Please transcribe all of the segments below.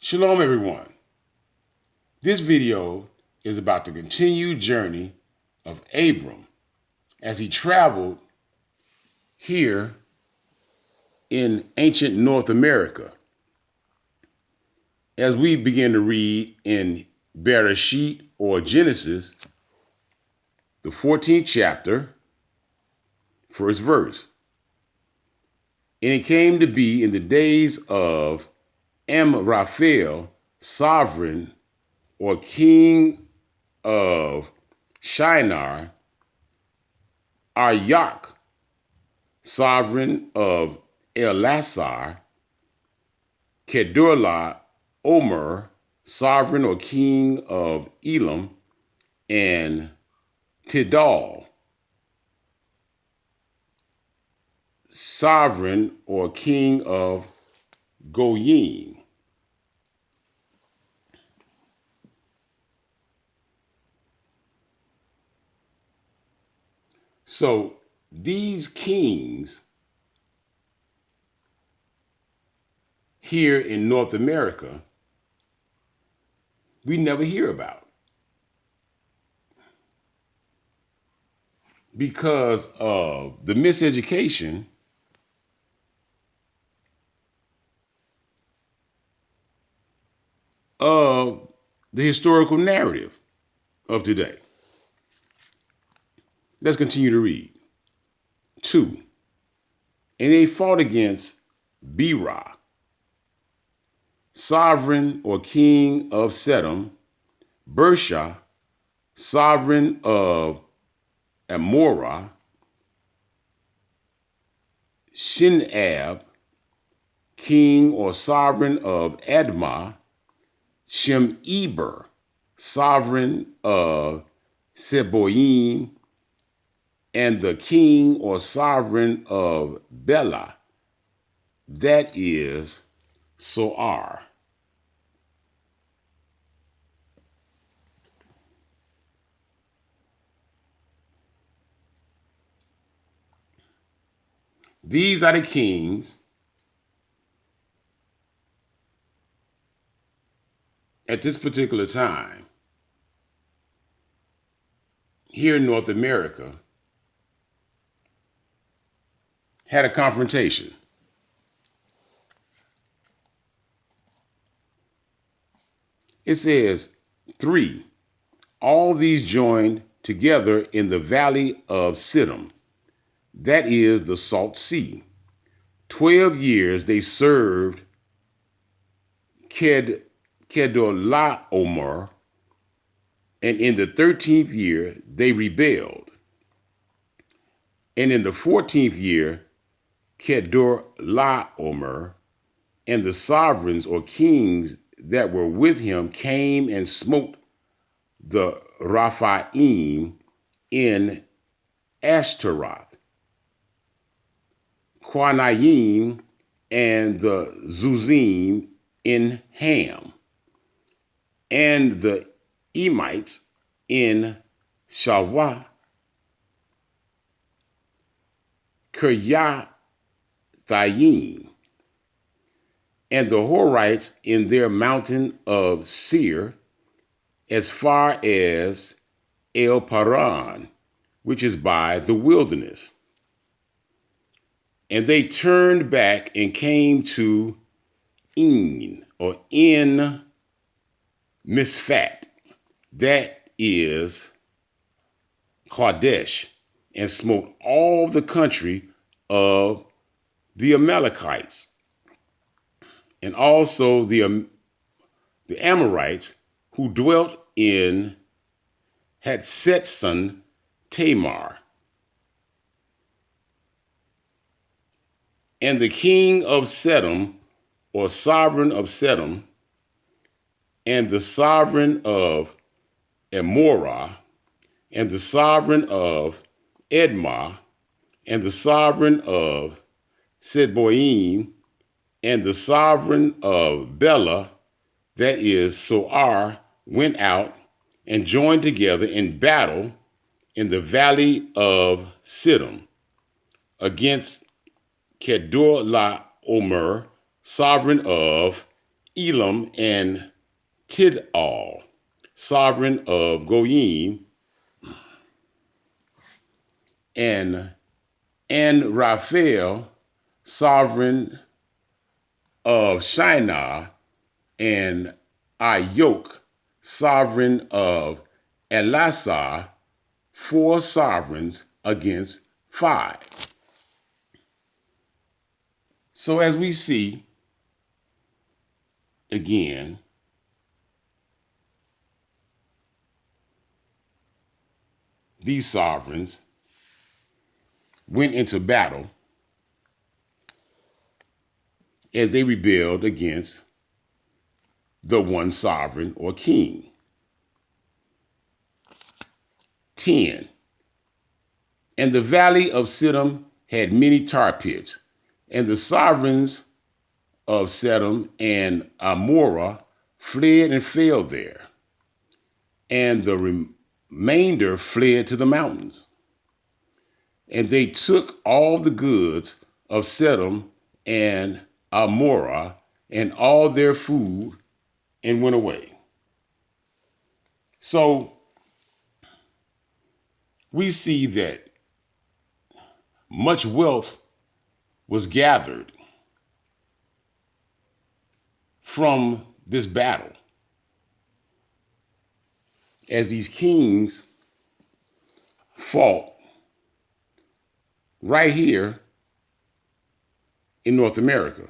Shalom, everyone. This video is about the continued journey of Abram as he traveled here in ancient North America. As we begin to read in Bereshit or Genesis, the 14th chapter, first verse. And it came to be in the days of Amraphel, sovereign or king of Shinar, Aryak, sovereign of Elasar, Kedorla Omer, sovereign or king of Elam, and Tidal, sovereign or king of Goyim. So these kings here in North America, we never hear about because of the miseducation of the historical narrative of today. Let's continue to read. 2. And they fought against Berah, sovereign or king of Sedom, Bersha, sovereign of Amorah, Shinab, king or sovereign of Admah, Shem-Eber, sovereign of Seboim, and the king or sovereign of Bela, that is Soar. These are the kings at this particular time here in North America had a confrontation. It says, 3, all these joined together in the valley of Siddim, that is the Salt Sea. 12 years they served Kedorlaomer, and in the 13th year they rebelled. And in the 14th year, Kedorlaomer and the sovereigns or kings that were with him came and smote the Raphaim in Ashtaroth, Quanayim, and the Zuzim in Ham, and the Emites in Shawah, Kiryathayim, and the Horites in their mountain of Seir, as far as El Paran, which is by the wilderness. And they turned back and came to En Misfat, that is Kadesh, and smote all the country of the Amalekites, and also the Amorites who dwelt in Hatzetson Tamar. And the king of Sedom, or sovereign of Sedom, and the sovereign of Amorah, and the sovereign of Edmah, and the sovereign of Seboim, and the sovereign of Bela, that is Soar, went out and joined together in battle in the valley of Siddim against Kedorlaomer, sovereign of Elam and Tidal, sovereign of Goyim, and Raphael, sovereign of Shinar, and Ayok, sovereign of Elasar, 4 sovereigns against 5. So as we see, again, these sovereigns went into battle as they rebelled against the one sovereign or king. 10. And the valley of Siddim had many tar pits, and the sovereigns of Sedom and Amorah fled and fell there, and the remainder fled to the mountains. And they took all the goods of Sedom and Amorah and all their food and went away. So we see that much wealth was gathered from this battle as these kings fought right here in North America.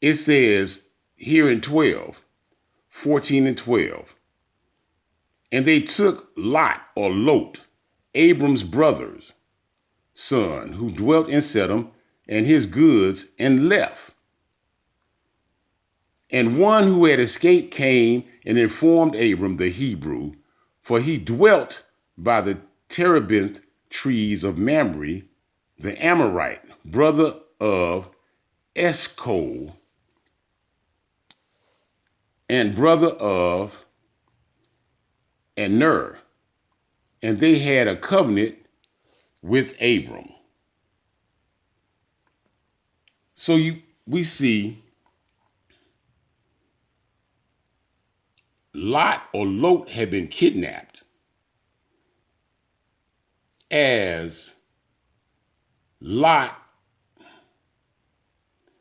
It says here in 14 and 12, and they took Lot or Lot, Abram's brother's son, who dwelt in Sedom, and his goods, and left. And one who had escaped came and informed Abram the Hebrew, for he dwelt by the terebinth trees of Mamre, the Amorite, brother of Eshcol, and brother of Aner, and they had a covenant with Abram. So we see Lot or Lot had been kidnapped as Lot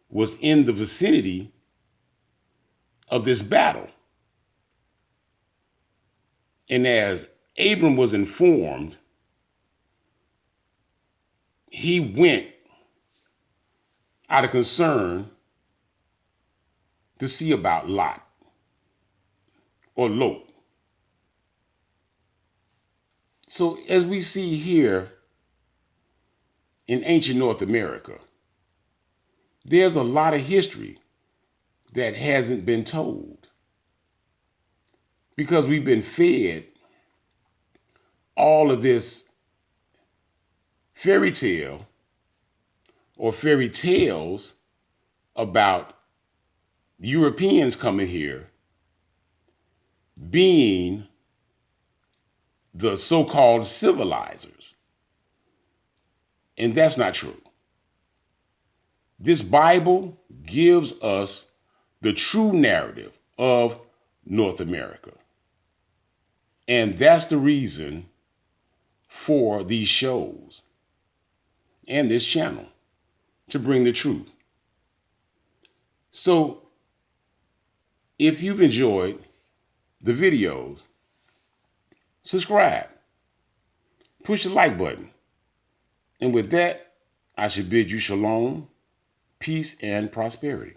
was in the vicinity of this battle. And as Abram was informed, he went out of concern to see about Lot or Lot. So as we see here in ancient North America, there's a lot of history that hasn't been told because we've been fed all of this fairy tale or fairy tales about Europeans coming here being the so-called civilizers. And that's not true. This Bible gives us the true narrative of North America. And that's the reason for these shows and this channel, to bring the truth. So if you've enjoyed the videos, subscribe, push the like button. And with that, I should bid you shalom, peace, and prosperity.